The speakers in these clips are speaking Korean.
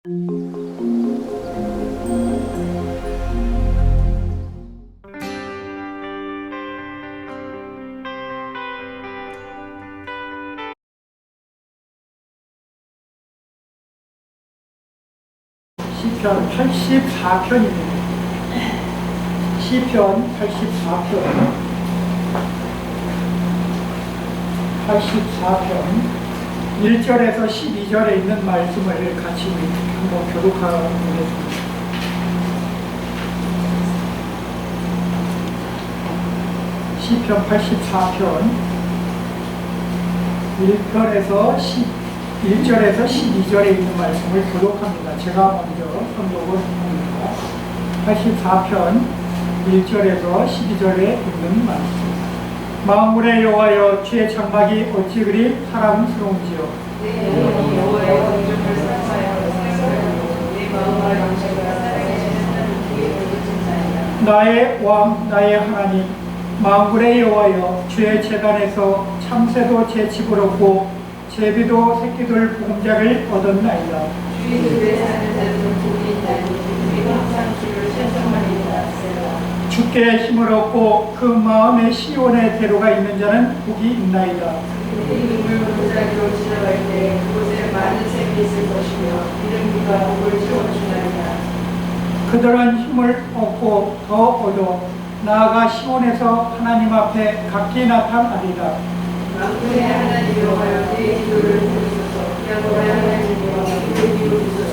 시편 84편입니다. 시편 84편 1절에서 12절에 있는 말씀을 같이 한번 교독하겠습니다. 시편 84편 1절에서 12절에 있는 말씀을 교독합니다. 제가 먼저 선독을 합니다. 84편 1절에서 12절에 있는 말씀. 만군의 여호와여, 주의 장막이 어찌 그리 사랑스러운지요. 여호와여, 공중을 사사하여 세상으로 네 마음과 영생과 살아계시는 그의 모든 자이다. 나의 왕, 나의 하나님, 만군의 여호와여, 주의 제단에서 참새도 제 집을 얻고 제비도 새끼들 보금자를 얻었나이다. 주의 집에 사는 자들은 복이 있나니 우리가 항상 주를 찬송하리이다. 주께 힘을 얻고 그 마음에 시온의 대로가 있는 자는 복이 있나이다. 그들이 눈물 무작위로 지나갈 때 그곳에 많은 샘이 있을 것이며 이른 비가 목을 채워주나이다. 그들은 힘을 얻고 더 얻어 나아가 시온에서 하나님 앞에 각기 나타나리라. 만군의 하나님 여호와여, 내 기도를 들으소서. 야곱의 하나님 여호와여, 내 기도를 들으소서.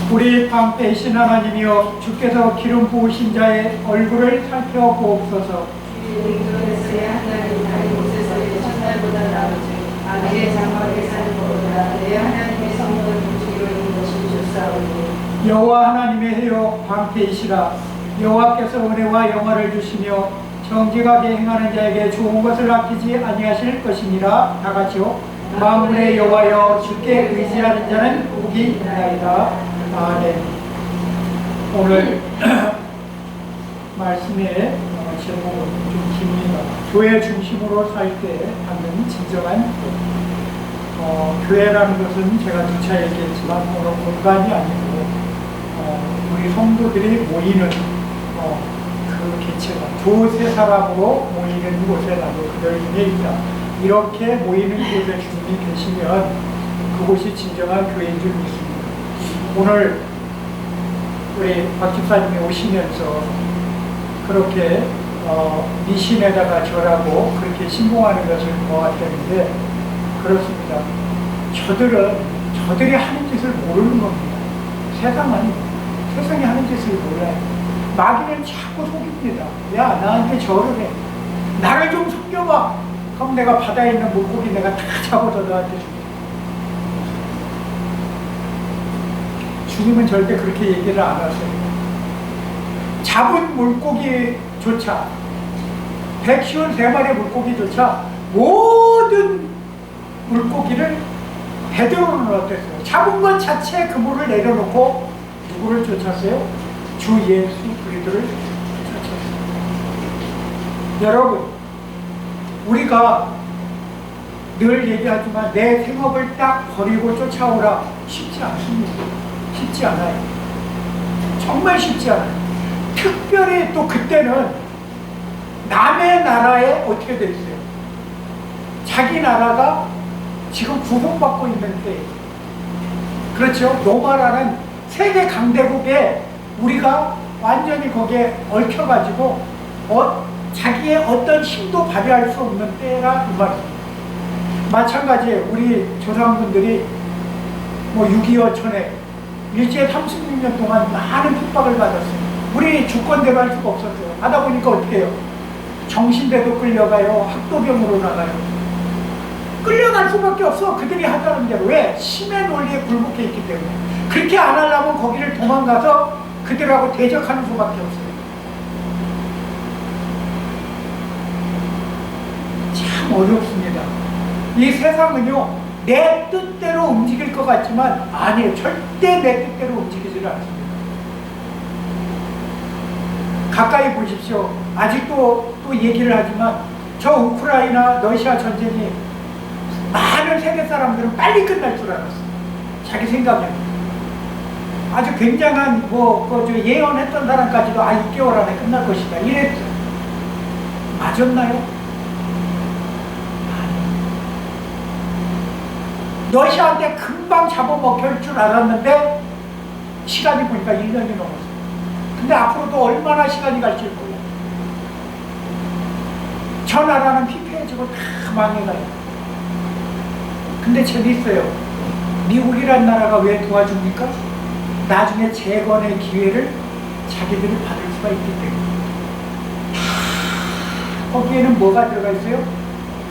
우리 방패이신 하나님이여, 주께서 기름 부으신 자의 얼굴을 살펴보옵소서. 주의 능력에서의 하나님 다른 곳에서의 첫날보다 나으지 아내의 장막에 사는 것보다 내 하나님의 성문을 움직이고 있는 것이 좋사오니. 여호와 하나님의 해요 방패이시라. 여호와께서 은혜와 영화를 주시며 정직하게 행하는 자에게 좋은 것을 아끼지 아니하실 것이니라. 다 같이요. 만군의 여호와여, 주께 의지하는 자는 복이 있나이다. 아멘. 오늘 말씀의 제목은 좀 깁니다. 교회 중심으로 살 때 갖는 진정한 교회라는 것은 제가 누차 얘기했지만 어느 공간이 아니고 우리 성도들이 모이는 그 개체가 두세 사람으로 모이는 곳에 나도 그들 중에 있다. 이렇게 모이는 곳에 주님이 계시면 그곳이 진정한 교회인 줄 믿습니다. 오늘 우리 박 집사님이 오시면서 그렇게 미신에다가 절하고 그렇게 신봉하는 것을 보았다는데 그렇습니다. 저들이 하는 짓을 모르는 겁니다. 세상이 하는 짓을 몰라요. 마귀는 자꾸 속입니다. 야, 나한테 절을 해. 나를 좀 속여봐. 그럼 내가 바다에 있는 물고기 내가 다 잡아서 너한테 줄게. 주님은 절대 그렇게 얘기를 안 하세요. 잡은 물고기조차 153마리의 물고기조차 모든 물고기를 베드로는 어땠어요? 잡은 것 자체에 그물을 내려놓고 누구를 쫓았어요? 주 예수 그리스도를 쫓았어요. 여러분, 우리가 늘 얘기하지만 내 생업을 딱 버리고 쫓아오라 쉽지 않습니다. 쉽지 않아요. 정말 쉽지 않아요. 특별히 또 그때는 남의 나라에 어떻게 돼 있어요? 자기 나라가 지금 구속받고 있는 때, 그렇죠? 로마라는 세계 강대국에 우리가 완전히 거기에 얽혀가지고 자기의 어떤 힘도 발휘할 수 없는 때라 이 말입니다. 마찬가지에 우리 조상분들이 6.25 전에 일제 36년 동안 많은 핍박을 받았어요. 우리 주권대로 할 수가 없었어요. 하다 보니까 어떻게 해요? 정신대도 끌려가요. 학도병으로 나가요. 끌려갈 수밖에 없어. 그들이 하자는 대로. 왜? 힘의 논리에 굴복해 있기 때문에. 그렇게 안 하려면 거기를 도망가서 그들하고 대적하는 수밖에 없어요. 참 어렵습니다. 이 세상은요, 내 뜻대로 움직일 것 같지만 아니에요. 절대 내 뜻대로 움직이지를 않습니다. 가까이 보십시오. 아직도 또 얘기를 하지만 저 우크라이나 러시아 전쟁이 많은 세계 사람들은 빨리 끝날 줄 알았어요. 자기 생각에는. 아주 굉장한 예언했던 사람까지도 6개월 안에 끝날 것이다 이랬죠. 맞았나요? 러시아한테 금방 잡아먹힐 줄 알았는데 시간이 보니까 1년이 넘었어요. 근데 앞으로도 얼마나 시간이 갈지 몰라요. 저 나라는 피폐해지고 다 망해가요. 근데 재밌어요. 미국이란 나라가 왜 도와줍니까? 나중에 재건의 기회를 자기들이 받을 수가 있기 때문에. 거기에는 뭐가 들어가 있어요?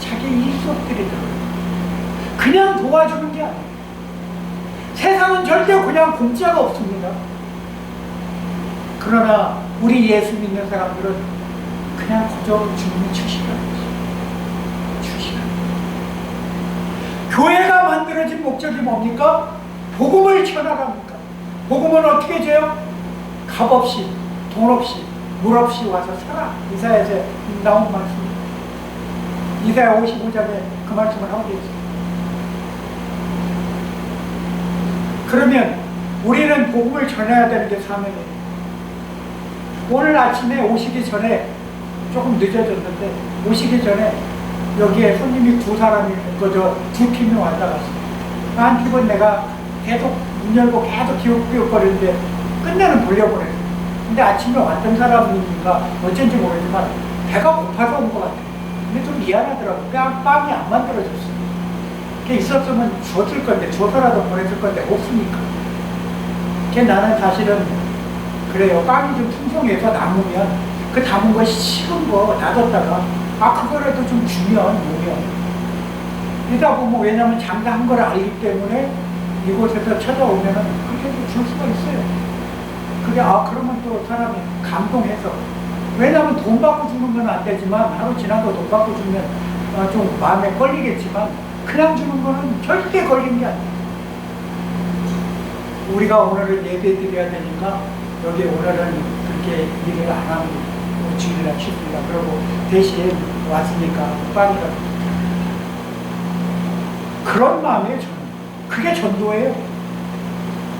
자기 일속들이 들어가요. 그냥 도와주는 게 아니에요. 세상은 절대 그냥 공짜가 없습니다. 그러나 우리 예수 믿는 사람들은 그냥 그저 주님이 주시라는 거죠. 주시라는 거죠. 교회가 만들어진 목적이 뭡니까? 복음을 전하랍니까? 복음은 어떻게 줘요? 값 없이, 돈 없이, 물 없이 와서 살아. 이사야에서 나온 말씀입니다. 이사야 55장에 그 말씀을 하고 있습니다. 그러면 우리는 복음을 전해야 되는 게 사명이에요. 오늘 아침에 오시기 전에 조금 늦어졌는데 오시기 전에 여기에 손님이 두 팀이 왔다 갔어요. 한 팀은 내가 계속 문 열고 계속 기웃기웃거리는데 끝내는 돌려보냈어요. 근데 아침에 왔던 사람이니까 어쩐지 모르지만 배가 고파서 온 것 같아요. 근데 좀 미안하더라고요. 빵이 안 만들어졌어요. 그게 있었으면 줬을 건데, 줘서라도 보냈을 건데 없으니까. 나는 사실은 그래요. 빵이 좀 풍성해서 남으면 그 담은 거 식은 거 놔뒀다가 그거라도 좀 주면 오면 이러다 보면 왜냐면 장사한 걸 알기 때문에 이곳에서 찾아오면은 그렇게 줄 수가 있어요. 그게 그러면 또 사람이 감동해서 왜냐면 돈 받고 주는 건 안 되지만 하루 지나고 돈 받고 주면 좀 마음에 걸리겠지만 그냥 주는 거는 절대 걸린 게 아니에요. 우리가 오늘은 예배 드려야 되니까 여기 오늘은 그렇게 일을 안 하고 주일날 쉽니다. 그러고 대신 왔으니까 빵이라도 그런 마음이에요. 저는 그게 전도예요.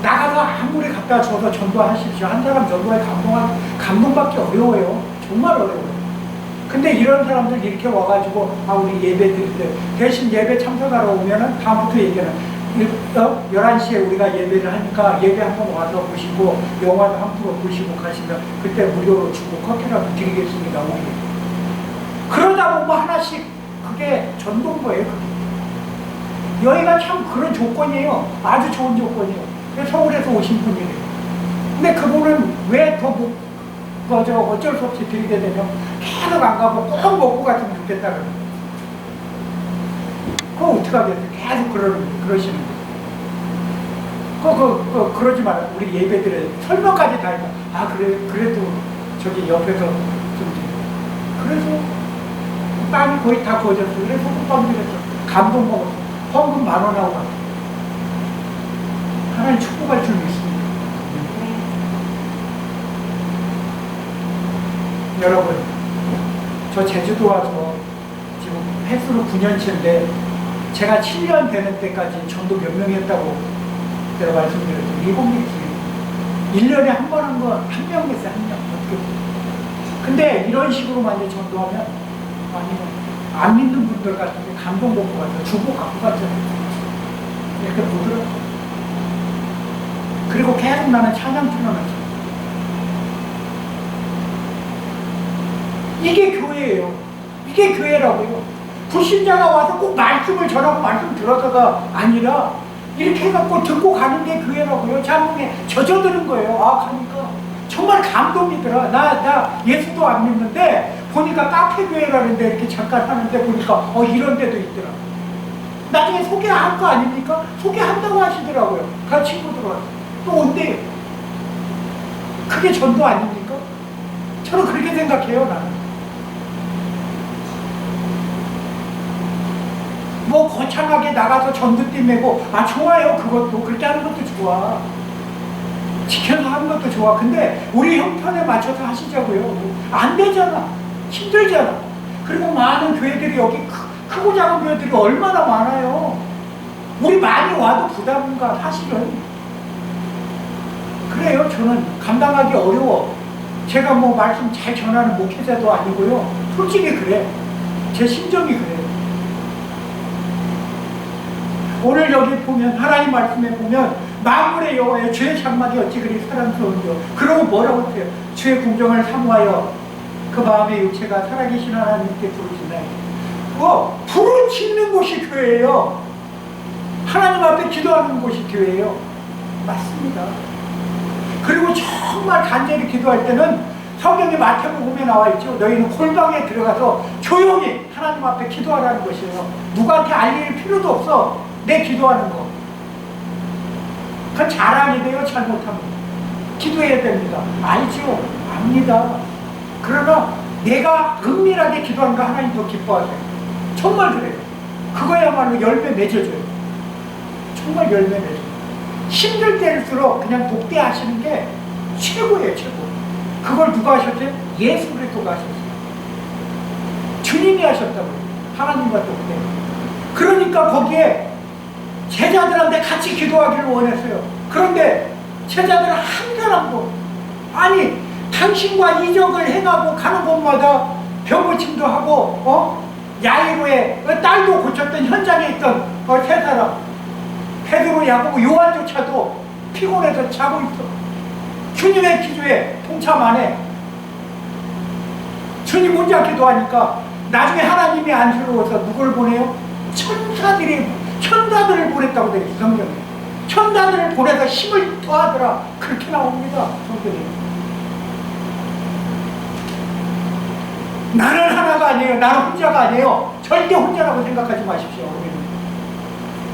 나가서 아무리 갖다 줘서 전도하십시오. 한 사람 전도에 감동받기 어려워요. 정말 어려워요. 근데 이런 사람들 이렇게 와가지고 우리 예배 드릴 때 대신 예배 참석하러 오면은 다음부터 얘기는 11시에 우리가 예배를 하니까 예배 한번 와서 보시고 영화도 한 편 보시고 가시면 그때 무료로 주고 커피라도 드리겠습니다. 오늘. 그러다 보면 하나씩 그게 전도인 거예요. 그게. 여기가 참 그런 조건이에요. 아주 좋은 조건이에요. 서울에서 오신 분이래요. 근데 그분은 왜 더 어쩔 수 없이 드리게 되면 계속 안 가고 꼭 먹고 갔으면 좋겠다 그러는 거예요. 그거 어떡하겠어요? 계속 그러시는 거예요. 그러지 말아요. 우리 예배드려요. 설명까지 다 해서 그래도 저기 옆에서 좀 그래서 빵이 거의 다 구워졌어요. 그래서 소금빵 드렸죠. 감동 먹었어. 헌금 10,000원 하고 갔어. 하나님 축복할 줄 믿습니다. 여러분, 저 제주도 와서 지금 횟수로 9년째인데 제가 7년 되는 때까지 전도 몇 명 했다고 제가 말씀드렸죠. 7명 했어요. 1년에 한 번 한 거 1명 했어요. 1명. 근데 이런 식으로 만약 전도하면 아니면 안 믿는 분들 같은 게 감동 먹고 가서 주고 갖고 갔잖아요. 이렇게 보더라고요. 그리고 계속 나는 찬양 틀어놨죠. 이게 교회예요. 이게 교회라고요. 불신자가 와서 꼭 말씀을 전하고 말씀 들어서가 아니라 이렇게 해갖고 듣고 가는 게 교회라고요. 장롱에 젖어드는 거예요. 가니까 정말 감동이더라. 나 예수도 안 믿는데 보니까 카페 교회라는데 이렇게 잠깐 하는데 보니까 이런 데도 있더라. 나중에 소개할 거 아닙니까? 소개한다고 하시더라고요. 그 친구들 와서 또 온대요. 그게 전도 아닙니까? 저는 그렇게 생각해요. 나는 뭐 거창하게 나가서 전도띠 메고 좋아요. 그것도 그렇게 하는 것도 좋아. 지켜서 하는 것도 좋아. 근데 우리 형편에 맞춰서 하시자고요. 안 되잖아. 힘들잖아. 그리고 많은 교회들이 여기 크고 작은 교회들이 얼마나 많아요. 우리 많이 와도 부담인가 사실은. 그래요. 저는 감당하기 어려워. 제가 뭐 말씀 잘 전하는 목회자도 아니고요. 솔직히 그래. 제 심정이 그래요. 오늘 여기 보면 하나님 말씀에 보면 만물의 여호와의 주의 장막이 어찌 그리 사랑스러운지요. 그러고 뭐라고 해요? 주의 궁정을 사모하여 그 마음의 육체가 살아계신 하나님께 부르시나요? 불을 짓는 곳이 교회예요. 하나님 앞에 기도하는 곳이 교회예요. 맞습니다. 그리고 정말 간절히 기도할 때는 성경에 마태복음에 나와 있죠. 너희는 골방에 들어가서 조용히 하나님 앞에 기도하라는 것이에요. 누구한테 알릴 필요도 없어. 내 기도하는 거. 그건 자랑이 돼요, 잘못하면. 기도해야 됩니다. 알죠? 압니다. 그러나 내가 은밀하게 기도하는 거 하나님 더 기뻐하세요. 정말 그래요. 그거야말로 열매 맺어줘요. 정말 열매 맺어요. 힘들 때일수록 그냥 독대하시는 게 최고예요, 최고. 그걸 누가 하셨어요? 예수 그리스도가 하셨어요. 주님이 하셨다고요. 하나님과 독대. 그러니까 거기에 제자들한테 같이 기도하기를 원했어요. 그런데 제자들은 한 사람도 아니 당신과 이적을 행하고 가는 곳마다 병고침도 하고 야이로의 딸도 고쳤던 현장에 있던 세 사람 베드로, 야고보, 요한조차도 피곤해서 자고 있어. 주님의 기도에 동참 안 해. 주님 혼자 기도하니까 나중에 하나님이 안쓰러워서 누굴 보내요? 천사들을 보냈다고 되어 있어, 성경에. 천사들을 보내서 힘을 더하더라. 그렇게 나옵니다, 성경에. 나는 하나가 아니에요. 나는 혼자가 아니에요. 절대 혼자라고 생각하지 마십시오. 우리는.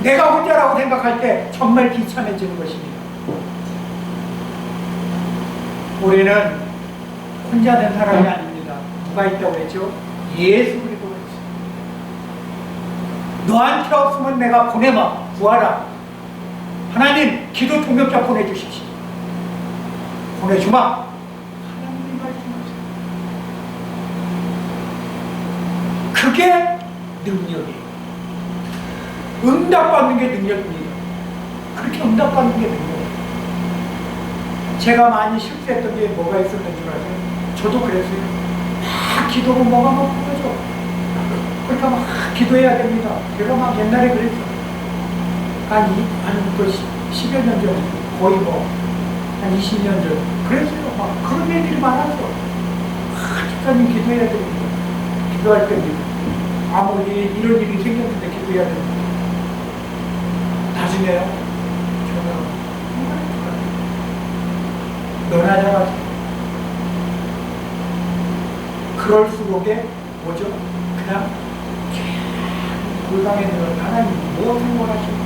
내가 혼자라고 생각할 때 정말 비참해지는 것입니다. 우리는 혼자 된 사람이 아닙니다. 누가 있다고 했죠? 예수 그리스도가 있어요. 너한테 없으면 내가 보내마. 구하라. 하나님 기도 동역자 보내주십시오. 보내주마. 하나님이 말씀하세요. 그게 능력이에요. 응답받는 게 능력입니다. 그렇게 응답받는 게 능력이에요. 제가 많이 실수했던 게 뭐가 있었는 줄 아세요? 저도 그랬어요. 막 기도로 뭐가 막 부러져. 그러니까 막 기도해야 됩니다. 제가 막 옛날에 그랬어요. 한 10여 년 전, 거의 한 20년 전. 그랬어요. 막 그런 일들이 많았어. 집사님 기도해야 됩니다. 기도할 때는 이런 일이 생겼는데 기도해야 됩니다. 나중에요. 저는 너나 잘하지. 그럴수록에 뭐죠? 그냥 골방에 들어 하나님 무엇을 원하십니까?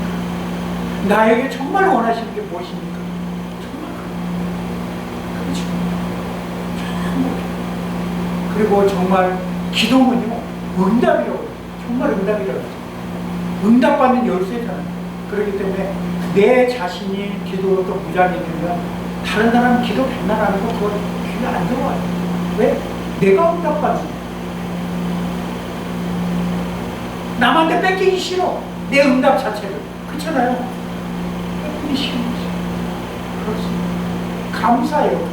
나에게 정말 원하시는 게 무엇입니까? 정말 그렇죠. 정말. 그리고 정말 기도는요 응답이라고 해요. 정말 응답이라고 해요. 응답받는 열쇠잖아요. 그렇기 때문에 내 자신이 기도로도 무장이 되면 다른 사람 기도 백날 하는 거 그거 귀에 안 들어와요. 왜? 내가 응답받는 거야. 남한테 뺏기기 싫어. 내 응답 자체를. 그렇잖아요. 뺏기기 싫은 거지. 그렇습니다. 감사해요.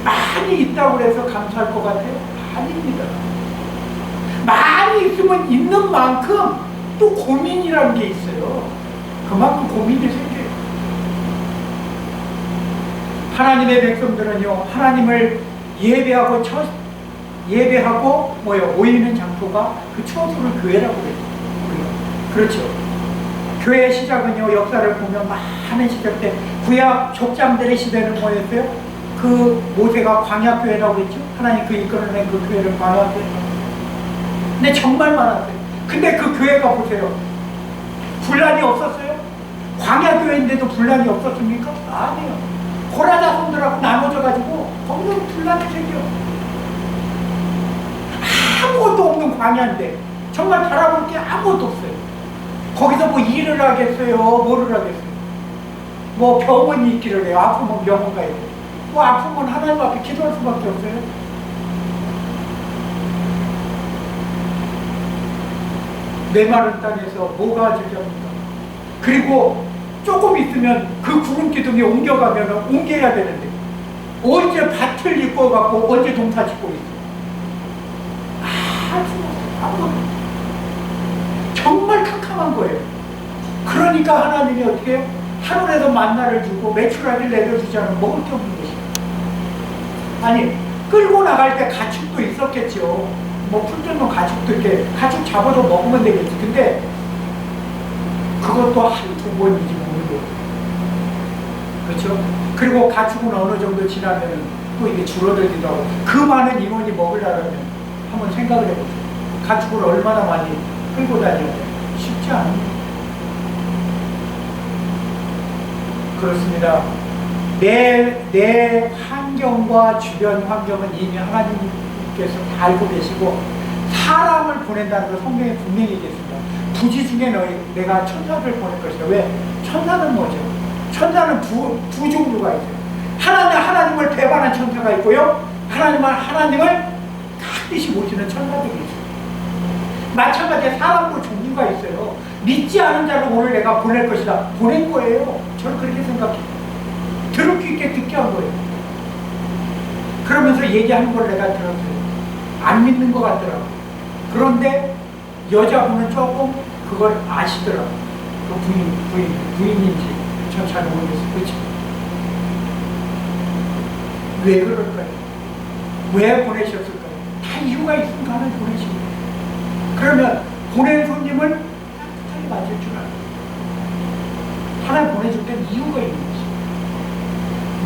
많이 있다고 해서 감사할 것 같아요? 아닙니다. 많이 있으면 있는 만큼 또 고민이라는 게 있어요. 그만큼 고민이 생겨요. 하나님의 백성들은요, 하나님을 예배하고 모이는 장소가 그 처소를 교회라고 그래요. 그렇죠. 교회의 시작은요, 역사를 보면 많은 시작 때 구약 족장들의 시대는 뭐였어요? 그 모세가 광야교회라고 했죠. 하나님 그 이끌어낸 그 교회를 광야교회라고. 근데 정말 많았어요. 근데 그 교회가 보세요. 분란이 없었어요? 광야교회인데도 분란이 없었습니까? 아니에요. 고라자손들하고 나눠져가지고 거기서 분란이 생겨. 아무것도 없는 광야인데 정말 바라볼 게 아무것도 없어요. 거기서 뭐 일을 하겠어요? 뭐를 하겠어요? 뭐 병원이 있기를 해요. 아프면 병원 가야 돼요. 뭐 아프면 하나님 앞에 기도할 수밖에 없어요. 메마른 땅에서 뭐가 즐겁니까? 그리고 조금 있으면 그 구름 기둥에 옮겨가면 옮겨야 되는데 언제 밭을 일궈갖고 언제 동사 짓고 있어. 아주 정말 캄캄한 거예요. 그러니까 하나님이 어떻게 해요? 하늘에서 만나를 주고 메추라기를 내려주지 않으면 먹을 게 없는 것이에요. 아니 끌고 나갈 때 가축도 있었겠죠. 뭐 풀들면 가축도 이렇게 가축 잡아서 먹으면 되겠지. 근데 그것도 한두 번이지 먹는 거예요. 그렇죠? 그리고 가축은 어느 정도 지나면 또 이게 줄어들기도 하고 그 많은 인원이 먹으려면 한번 생각을 해보세요. 가축을 얼마나 많이 끌고 다녀야 돼요? 쉽지 않습니다. 그렇습니다. 내 환경과 주변 환경은 이미 하나님께서 다 알고 계시고 사람을 보낸다는 걸 성경에 분명히 얘기했습니다. 부지 중에 내가 천사를 보낼 것이다. 왜? 천사는 뭐죠? 천사는 두 종류가 있어요. 하나님을 배반한 천사가 있고요. 하나님을 가듯이 모시는 천사들이 있어요. 마찬가지로 사람도 종류가 있어요. 믿지 않은 자를 오늘 내가 보낼 것이다. 보낸 거예요. 저는 그렇게 생각해요. 들을 수 있게 듣게 한 거예요. 그러면서 얘기하는 걸 내가 들었어요. 안 믿는 것 같더라고요. 그런데 여자분은 조금 그걸 아시더라고요. 그 부인인지 전 잘 모르겠어요. 그렇죠? 왜 그럴까요? 왜 보내셨을까요? 다 이유가 있으니까 하나님 보내신 거예요. 그러면 보낸 손님을 따뜻하게 맞을 줄 알아요. 하나님 보내줄 때는 이유가 있는 거지.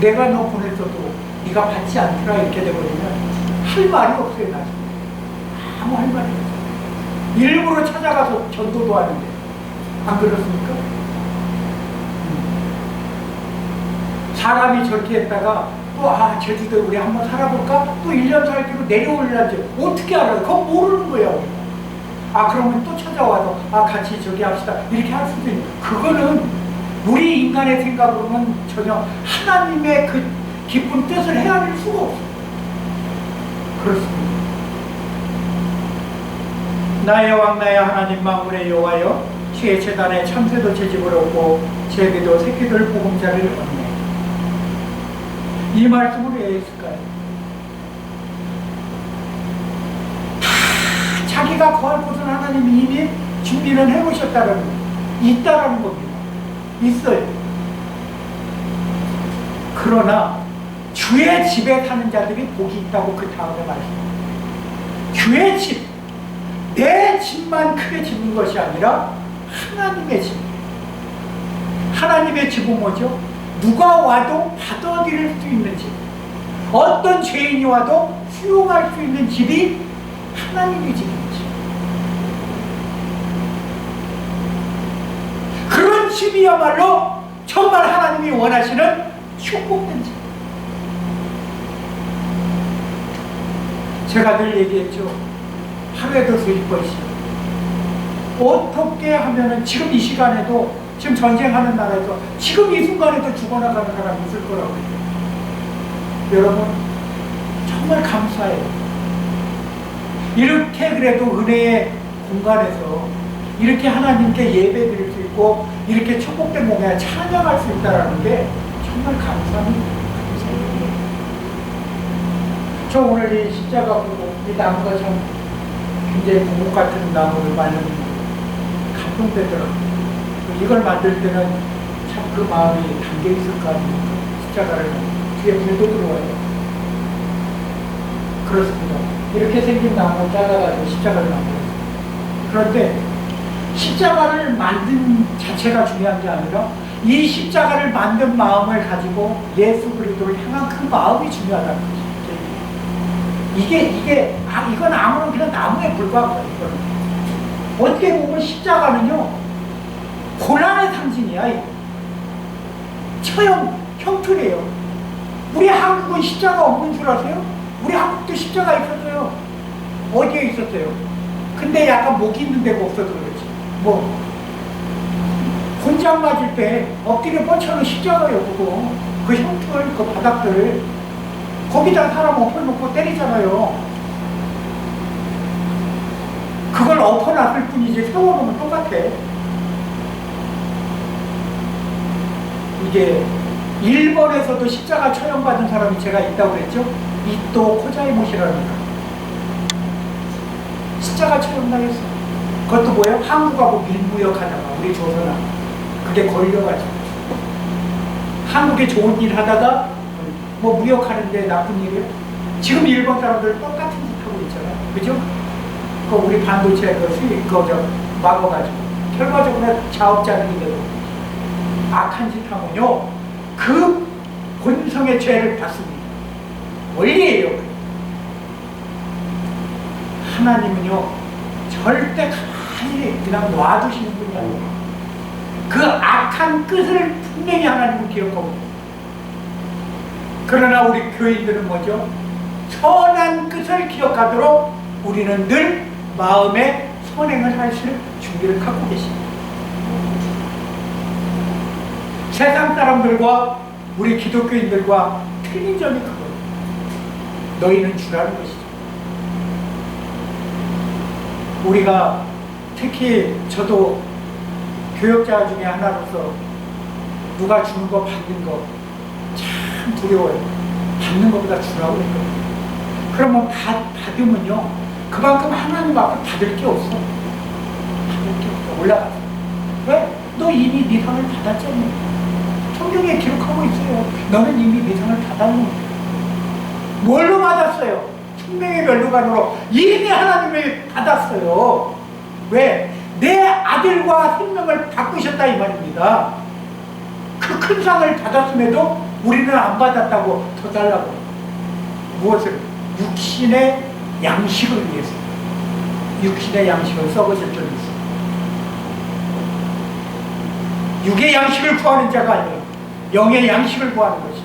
내가 너 보냈어도 네가 받지 않더라 이렇게 되버리면 할 말이 없어요. 나중에 아무 할 말이 없어요. 일부러 찾아가서 전도도 하는데 안 그렇습니까? 사람이 저렇게 했다가 또 제주도에 우리 한번 살아볼까? 또 1년 살기로 내려올려지 어떻게 알아요? 그거 모르는 거야 우리가. 그러면 또 찾아와서 같이 저기 합시다 이렇게 할 수도 있는. 그거는 우리 인간의 생각으로는 전혀 하나님의 그 깊은 뜻을 헤아릴 수가 없어요. 그렇습니다. 나의 왕 나의 하나님 만군의 여호와여, 주의 제단에 참새도 채집을 얻고 제비도 새끼들 보금자리를 얻네. 이 말씀을 왜 했을까요? 자기가 거할 곳은 하나님이 이미 준비는 해오셨다는 거예요. 있다라는 겁니다. 있어요. 그러나 주의 집에 사는 자들이 복이 있다고 그 다음에 말씀합니다. 주의 집, 내 집만 크게 짓는 것이 아니라 하나님의 집. 하나님의 집은 뭐죠? 누가 와도 받아들일 수 있는 집. 어떤 죄인이 와도 수용할 수 있는 집이 하나님의 집이지. 그런 집이야말로 정말 하나님이 원하시는 축복된 집. 제가 늘 얘기했죠. 하루에도 수십 번씩. 어떻게 하면은 지금 이 시간에도 지금 전쟁하는 나라에서 지금 이 순간에도 죽어나가는 사람이 있을 거라고 해요. 여러분 정말 감사해요. 이렇게 그래도 은혜의 공간에서 이렇게 하나님께 예배 드릴 수 있고 이렇게 축복된 몸에 찬양할 수 있다는 게 정말 감사합니다. 저 오늘 이 십자가 보고 이 나무가 참 굉장히 고목 같은 나무를 만드는 감동되더라고요. 이걸 만들 때는 참 그 마음이 담겨 있을 거 아닙니까? 십자가를 뒤에 불도 들어와요. 그렇습니다. 이렇게 생긴 나무를 잘라가지고 십자가를 만들었어요. 그런데 십자가를 만든 자체가 중요한 게 아니라 이 십자가를 만든 마음을 가지고 예수 그리스도를 향한 그 마음이 중요하다는 거죠. 이건 아무런 그냥 나무에 불과한 거예요. 이거는. 어떻게 보면 십자가는요, 고난의 상징이야, 이거. 처형, 형틀이에요. 우리 한국은 십자가 없는 줄 아세요? 우리 한국도 십자가 있었어요. 어디에 있었어요? 근데 약간 목이 있는 데가 없어서 그렇지. 뭐, 곤장 맞을 때 엎드려 뻗쳐는 십자가예요, 그거. 그 형틀, 그 바닥들. 거기다 사람 엎어놓고 때리잖아요. 그걸 엎어놨을 뿐이지 세워놓으면 똑같아. 이게 일본에서도 십자가 처형받은 사람이 제가 있다고 그랬죠? 이토 코자이모시라는 십자가 처형당했어. 그것도 뭐예요? 한국하고 밀무역하다가 우리 조선하고 그게 걸려가지고 한국에 좋은 일 하다가 뭐 무역하는데 나쁜 일이에요? 지금 일본 사람들 똑같은 짓 하고 있잖아요. 그죠? 그 우리 반도체 그 수입 그거 막아가지고 결과적으로 자업자득이 되고 악한 짓 하면요 그 본성의 죄를 받습니다. 원리예요. 하나님은요 절대 가만히 그냥 놔두시는 분이 아니에요. 그 악한 끝을 분명히 하나님은 기억하고 있어요. 그러나 우리 교인들은 뭐죠? 선한 끝을 기억하도록 우리는 늘 마음에 선행을 하실 준비를 갖고 계십니다. 세상 사람들과 우리 기독교인들과 틀린 점이 그거예요. 너희는 주라는 것이죠. 우리가 특히 저도 교역자 중에 하나로서 누가 주는 거 받는 거 참 두려워요. 받는 것보다 주라고 했거든요. 그러면 받으면요 그만큼 하나님 앞에 받을 게 없어. 받을 게 없어. 올라가서 왜? 너 이미 네 상을 받았잖아. 성경에 기록하고 있어요. 너는 이미 네 상을 받았는데 뭘로 받았어요? 생명의 면류관으로 이미 하나님을 받았어요. 왜? 내 아들과 생명을 바꾸셨다 이 말입니다. 그 큰 상을 받았음에도 우리는 안 받았다고 더 달라고. 무엇을? 육신의 양식을 위해서. 육신의 양식은 썩어질 점이 있어. 육의 양식을 구하는 자가 아니라 영의 양식을 구하는 것이.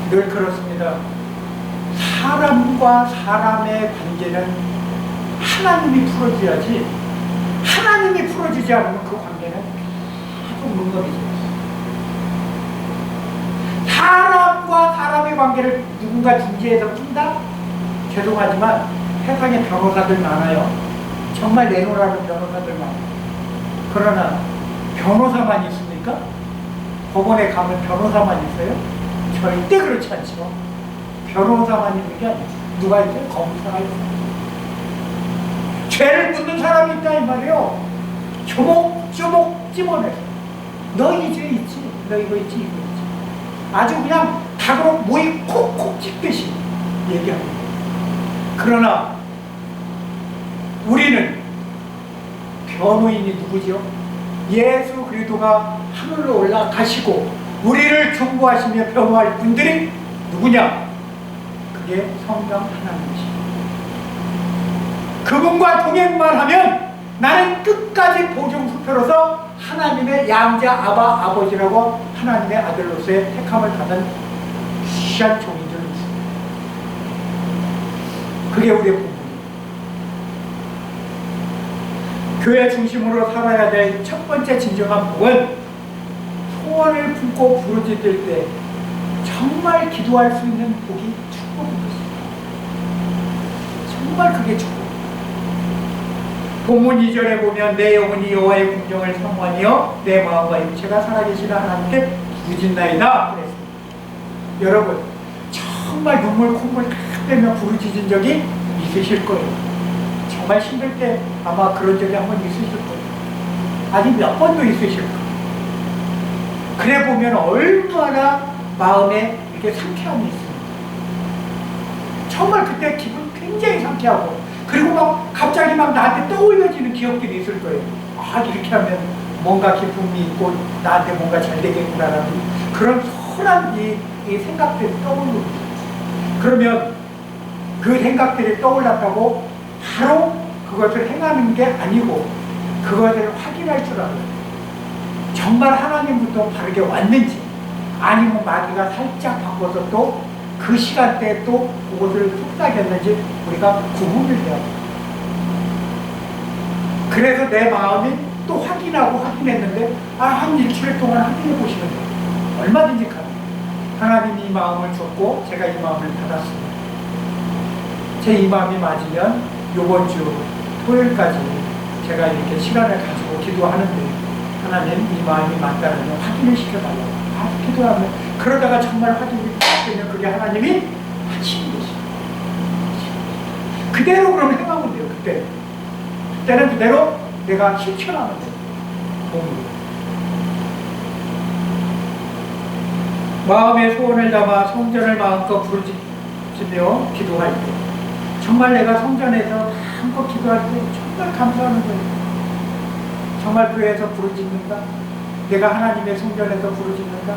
늘 그렇습니다. 사람과 사람의 관계는 하나님이 풀어줘야지 하나님이 풀어주지 않으면 그 관계는 계속 뭉거리죠. 사람과 사람의 관계를 누군가 중재해서 푼다? 죄송하지만 세상에 변호사들 많아요. 정말 내놓으라는 변호사들 많아요. 그러나 변호사만 있습니까? 법원에 가면 변호사만 있어요? 절대 그렇지 않죠. 변호사만 있는 게 아니에요. 누가 있어요? 검사가 있어요. 죄를 묻는 사람이 있다 이 말이에요. 조목조목 집어내서 너 이 죄 있지? 너 이거 있지? 이거 있지? 아주 그냥 닭으로 모이 콕콕 찍듯이 얘기합니다. 그러나 우리는 변호인이 누구죠? 예수 그리스도가 하늘로 올라가시고 우리를 중보하시며 변호할 분들이 누구냐? 그게 성령 하나님이십니다. 그분과 동행만 하면 나는 끝까지 보증수표로서 하나님의 양자 아바 아버지라고 하나님의 아들로서의 택함을 받은 귀한 종이 될 있습니다. 그게 우리의 본분입니다. 교회 중심으로 살아야 될 첫 번째 진정한 복은 소원을 품고 부르짖을 때 정말 기도할 수 있는 복이 축복인 것입니다. 정말 그게 축복. 본문 2절에 보면 내 영혼이 여호와의 궁정을 사모하니여 내 마음과 육체가 살아계시는 하나님께 부르짖나이다 그랬습니다. 여러분 정말 눈물 콧물 다 빼며 부르짖은 적이 있으실 거예요. 정말 힘들 때 아마 그런 적이 한 번 있으실 거예요. 아니 몇 번도 있으실 거예요. 그래 보면 얼마나 마음에 이렇게 상쾌함이 있습니다. 정말 그때 기분 굉장히 상쾌하고 그리고 막 갑자기 막 나한테 떠올려지는 기억들이 있을 거예요. 아 이렇게 하면 뭔가 기쁨이 있고 나한테 뭔가 잘 되겠구나라는 그런 선한 이 생각들이 떠오르고 그러면 그 생각들이 떠올랐다고 바로 그것을 행하는 게 아니고 그것을 확인할 줄 알아요. 정말 하나님부터 바르게 왔는지 아니면 마귀가 살짝 바꿔서 또 그 시간대에 또 그것을 속삭였는지 우리가 구분을 해야 합니다. 그래서 내 마음이 또 확인했는데 한 일주일 동안 확인해 보시면 돼요. 얼마든지 가능해요. 하나님이 이 마음을 줬고 제가 이 마음을 받았습니다. 제 이 마음이 맞으면 이번 주 토요일까지 제가 이렇게 시간을 가지고 기도하는데 하나님 이 마음이 맞다는 걸 확인을 시켜달라고 기도하면 그러다가 정말 확인이 딱 되면 그게 하나님이 하시는 것이에요. 그대로 그럼 행하면 돼요. 그때는 그대로 내가 실천하면 돼요. 몸으로. 마음의 소원을 담아 성전을 마음껏 부르짖으며 기도할 때 정말 내가 성전에서 마음껏 기도할 때 정말 감사하는 거예요. 정말 교회에서 부르짖는다. 내가 하나님의 성전에서 부르짖는다.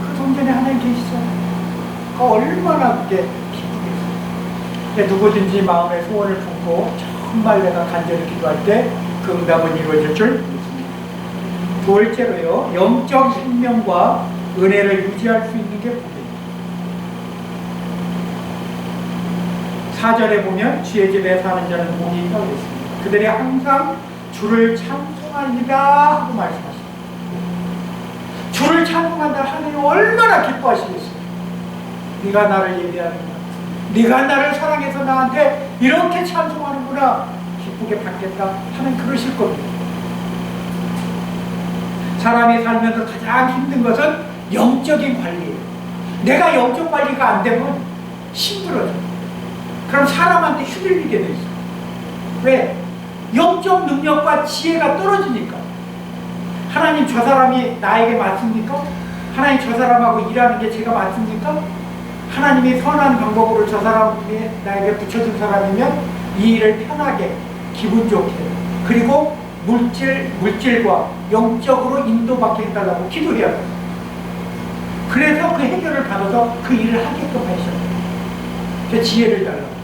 그 성전에 하나님 계시잖아요. 그 얼마나 그게 기쁘겠어요. 누구든지 마음의 소원을 품고 정말 내가 간절히 기도할 때 그 응답은 이루어질 줄 믿습니다. 두 번째로요, 영적 생명과 은혜를 유지할 수 있는 게 복입니다. 4절에 보면 주의 집에 사는 자는 복이 있다고 했습니다. 그들이 항상 주를 찬송하리라 하고 말씀하십니다. 주를 찬송한다 하나님 얼마나 기뻐하시겠어요. 네가 나를 예배하는구나. 네가 나를 사랑해서 나한테 이렇게 찬송하는구나. 기쁘게 받겠다 하는 그러실 겁니다. 사람이 살면서 가장 힘든 것은 영적인 관리예요. 내가 영적 관리가 안 되면 힘들어져. 그럼 사람한테 휘둘리게 돼 있어요. 왜? 영적 능력과 지혜가 떨어지니까. 하나님 저 사람이 나에게 맞습니까? 하나님 저 사람하고 일하는 게 제가 맞습니까? 하나님이 선한 방법으로 저 사람이 나에게 붙여준 사람이면 이 일을 편하게 기분 좋게 그리고 물질과 영적으로 인도받게 해달라고 기도해야 돼요. 그래서 그 해결을 받아서 그 일을 하게끔 하셔야 돼요. 그 지혜를 달라고.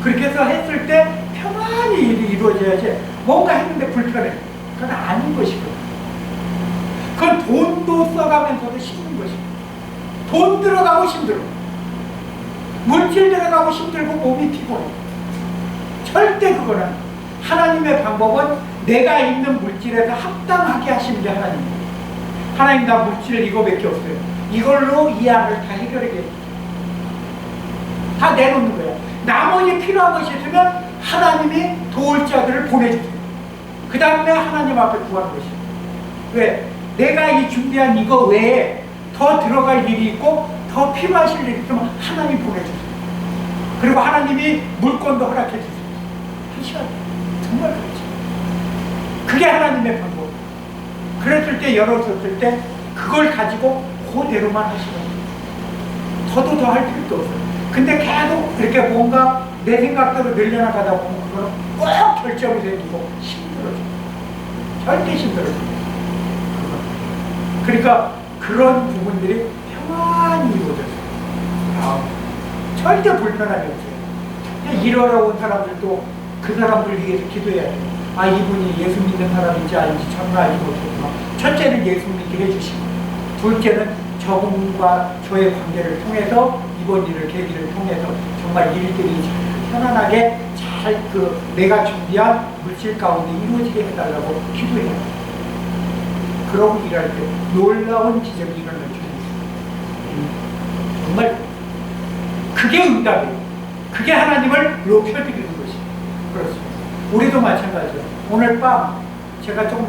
그렇게 해서 했을 때 편안히 일이 이루어져야지 뭔가 했는데 불편해. 그건 아닌 것이거든요. 그건 돈도 써가면서도 힘든 것이고 돈 들어가고 힘들어. 물질 들어가고 힘들고 몸이 피곤해. 절대 그거는 하나님의 방법은 내가 있는 물질에서 합당하게 하시는 게 하나님이에요. 하나님 나 물질 이거밖에 없어요. 이걸로 이 안을 다 해결하게 다 내놓는 거예요. 나머지 필요한 것이 있으면 하나님이 도울 자들을 보내주세요. 그 다음에 하나님 앞에 구하는 것이에요. 왜? 내가 이 준비한 이거 외에 더 들어갈 일이 있고 더 필요하실 일이 있으면 하나님 보내주세요. 그리고 하나님이 물건도 허락해 주세요. 하셔야 돼요. 정말 그렇죠. 그게 하나님의 방법. 그랬을 때 열어줬을 때 그걸 가지고 그대로만 하시는 거예요. 더도 더 할 필요도 없어요. 근데 계속 이렇게 뭔가 내 생각대로 늘려나가다 보면 그거는 꼭 결점이 생기고 힘들어져요. 절대 힘들어져요. 그러니까 그런 부분들이 평안히 이루어졌어요. 절대 불편함이 없어요. 일하러 온 사람들도 그 사람들 위해서 기도해야 돼요. 아, 이분이 예수 믿는 사람인지 아닌지 전혀 알지 못했지만 첫째는 예수 믿게 해주시고 둘째는 저분과 저의 관계를 통해서 이번 일을 계기를 통해서 정말 일들이 잘 편안하게 잘 내가 준비한 물질 가운데 이루어지게 해달라고 기도해야 돼요. 그러고 일할 때 놀라운 기적이 일어날 줄 있습니다. 정말 그게 응답이에요. 그게 하나님을 높여드리는 것이에요. 그렇습니다. 우리도 마찬가지예요. 오늘 밤 제가 좀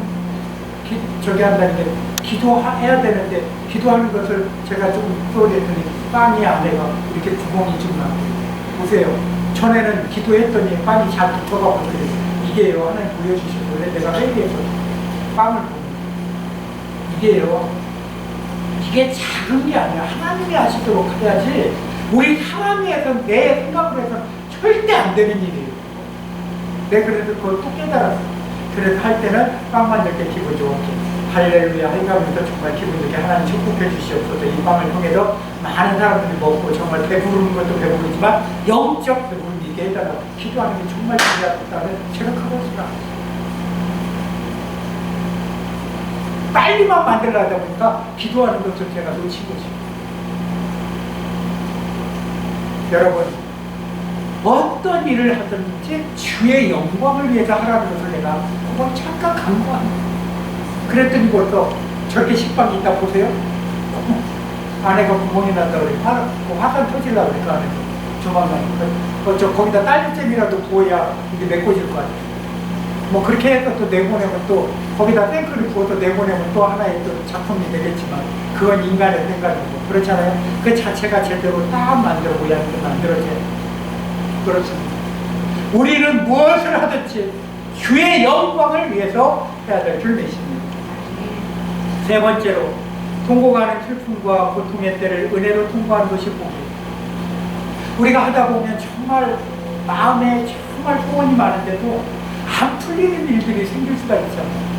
저기 한다는 게 기도해야 되는데 기도하는 것을 제가 좀 소홀했더니 빵이 안에가 이렇게 구멍이 좀 나고 보세요. 전에는 기도했더니 빵이 잘 붙어가 버려요. 이게요. 하나님 보여주시고 왜 내가 회개해서 빵을 보는 이게요. 이게 작은 게 아니라 하나님이 하시도록 해야지 우리 사람에서 내 생각으로 해서 절대 안 되는 일이에요. 내 그래서 그걸 또 깨달았어요. 그래서 할 때는 빵 만들 때 기분 좋게 할렐루야 하면서 정말 기분 좋게 하나님 축복해 주시옵소서. 이 빵을 통해서 많은 사람들이 먹고 정말 배부르는 것도 배부르지만 영적 배부름이 있게 해달라고 기도하는 게 정말 중요하다는 제가 그것을 알았어요. 빨리만 만들려 하다 보니까 기도하는 것을 제가 놓친 것입니다. 여러분, 어떤 일을 하든지 주의 영광을 위해서 하라는 것을 내가 그걸 착각한 거 아니에요. 그랬더니 벌써 저렇게 식빵이 있다 보세요. 안에가 구멍이 났다 그래. 화산 터질라 그러니까 안에서 조만간. 거기다 딸기잼이라도 부어야 이게 메꿔질 거 아니에요. 뭐 그렇게 해서 또 내보내면 또 거기다 탱크를 부어서 내보내면 또 하나의 또 작품이 되겠지만 그건 인간의 생각이고 그렇잖아요. 그 자체가 제대로 딱 만들어야 만들어져요. 그렇습니다. 우리는 무엇을 하든지 주의 영광을 위해서 해야 될 줄 믿습니다. 세 번째로 통곡하는 슬픔과 고통의 때를 은혜로 통과하는 것이 복이에요. 우리가 하다 보면 정말 마음에 정말 소원이 많은데도 안 풀리는 일들이 생길 수가 있잖아요.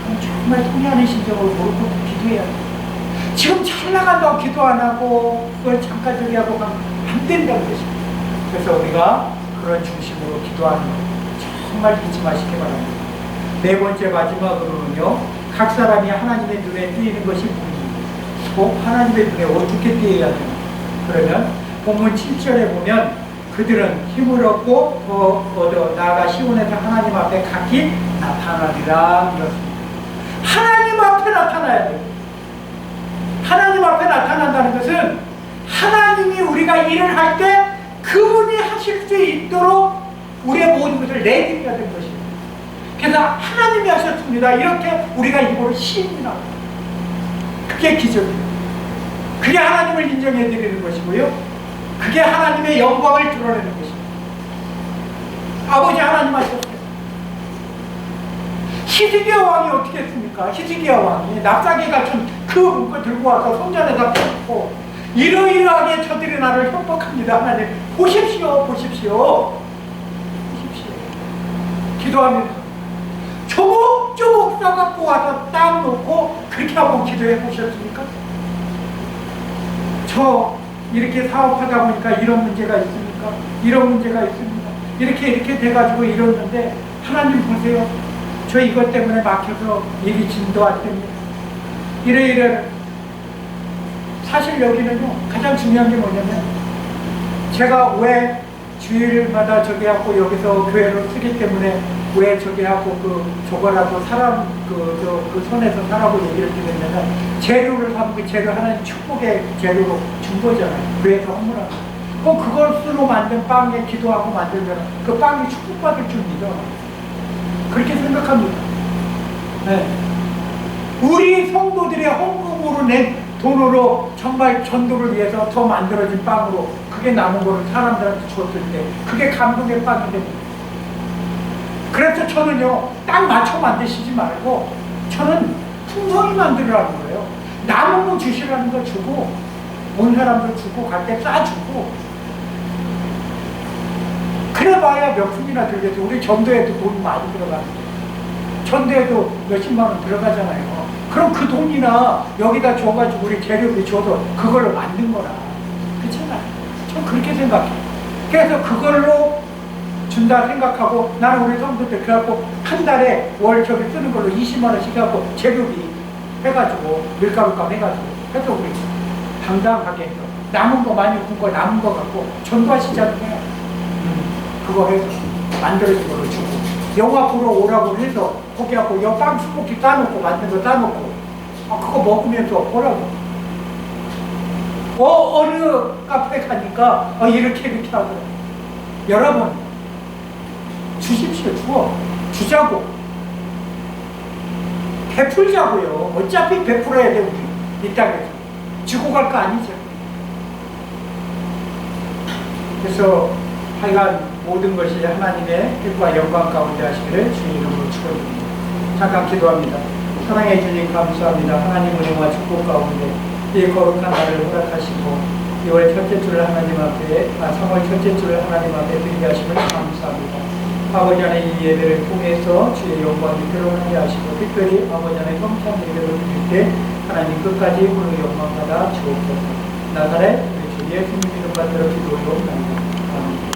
그럼 정말 통해하는 심정으로 모르고 기도해야 돼요. 지금 잘 나간다고 기도 안 하고 그걸 잠깐 저기 하고 안 된다는 것입니다. 그래서 우리가 그런 중심으로 기도하는 거 정말 잊지 마시기 바랍니다. 네 번째 마지막으로는요, 각 사람이 하나님의 눈에 띄는 것이 무엇입니까? 하나님의 눈에 어떻게 띄어야 되나? 그러면 본문 7절에 보면 그들은 힘을 얻고 더 얻어 나아가 시온에서 하나님 앞에 각기 나타나리라 이렇습니다. 하나님 앞에 나타나야 돼요. 하나님 앞에 나타난다는 것은 하나님이 우리가 일을 할 때 그분이 하실 수 있도록 우리의 모든 것을 내드려야 되는 것입니다. 그래서 하나님이 하셨습니다. 이렇게 우리가 이거를 시인합니다. 그게 기적이에요. 그게 하나님을 인정해 드리는 것이고요. 그게 하나님의 영광을 드러내는 것입니다. 아버지 하나님 하셨어요. 히스기야 왕이 어떻게 했습니까? 히스기야 왕이 납작이 갖춘 그 문구 들고 와서 손전에다 펴고 이러이러하게 저들이 나를 협박합니다. 하나님 보십시오. 보십시오. 보십시오. 기도하면서 조목조목 싸갖고 와서 딱 놓고 그렇게 한번 기도해 보셨습니까? 저 이렇게 사업하다 보니까 이런 문제가 있습니까? 이런 문제가 있습니다. 이렇게 돼가지고 이러는데 하나님 보세요. 저 이것 때문에 막혀서 일이 진도 안 됩니다. 이래 사실 여기는요 가장 중요한 게 뭐냐면 제가 왜 주일마다 저기 하고 여기서 교회로 쓰기 때문에 왜 저기 하고 저거라도 사람 그 손에서 사라고 얘기를 드렸냐면 재료를 사면 그 재료 하나님 축복의 재료로 준 거잖아요. 교회에서 헌물하고. 그럼 그것으로 만든 빵에 기도하고 만들면 그 빵이 축복받을 줄 믿어. 그렇게 생각합니다. 네. 우리 성도들의 헌금으로 낸 돈으로 정말 전도를 위해서 더 만들어진 빵으로 그게 남은 거를 사람들한테 줬을 때 그게 감동의 빵이 됩니다. 그래서 저는요 딱 맞춰 만드시지 말고 저는 풍성히 만들으라는 거예요. 남은 거 주시라는 거 주고 온 사람들 주고 갈 때 싸주고 그래봐야 몇 푼이나 들겠어요. 우리 전도에도 돈 많이 들어가는데 전도에도 몇십만 원 들어가잖아요. 그럼 그 돈이나 여기다 줘가지고 우리 재료비 줘서 그걸로 만든 거라. 그렇잖아요. 전 그렇게 생각해요. 그래서 그걸로 준다 생각하고 나는 우리 성도들 그래갖고 한 달에 월 저기 쓰는 걸로 20만 원씩 해갖고 재료비 해가지고 밀가루값 해가지고 해서 우리 당당하게 해서 남은 거 많이 군 거 남은 거 갖고 전도하시잖아요. 그거 해서 만들어진 걸로 주고 영화 보러 오라고 해서 거기 갖고 빵 수목기 따놓고 만든 거 따놓고 그거 먹으면서 보라고 어느 카페 가니까 이렇게 하고 여러분 주십시오. 주자고 베풀자고요. 어차피 베풀어야 돼 우리 이 땅에서 주고 갈 거 아니죠. 그래서 하여간 모든 것이 하나님의 뜻과 영광 가운데 하시기를 주의 이름으로 축원드립니다. 잠깐 기도합니다. 사랑해 주님 감사합니다. 하나님 은혜와 축복 가운데 이 거룩한 날을 허락하시고 2월 첫째 주를 하나님 앞에 3월 첫째 주를 하나님 앞에 드리게 하심을 감사합니다. 아버지 하나님 이 예배를 통해서 주의 영광이 드러나게 하시고 특별히 아버지 하나님 성찬 예배를 드릴 때 하나님 끝까지 오늘 영광 받아 주옵소서. 나사렛 우리 주 예수님 이름 받들어 기도하옵나이다. 아멘.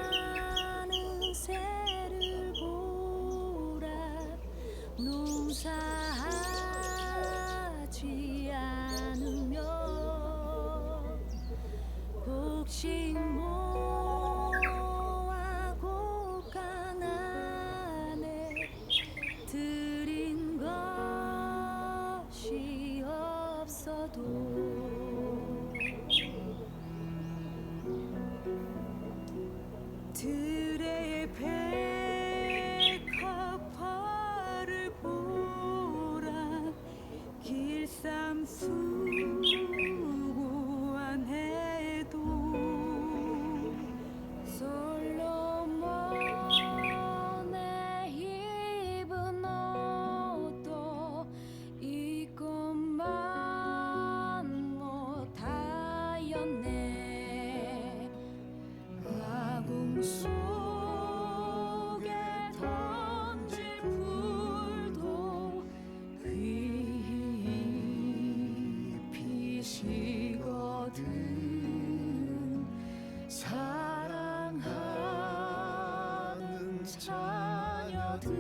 공중나는 새를 보라 농사하지 않으며 곡식 모아 곡간아 수고 안 해도 솔로몬의 입은 옷도 이것만 못하였네. 아궁 속에 던질 풀도 피시거든. 사랑하는 자녀들을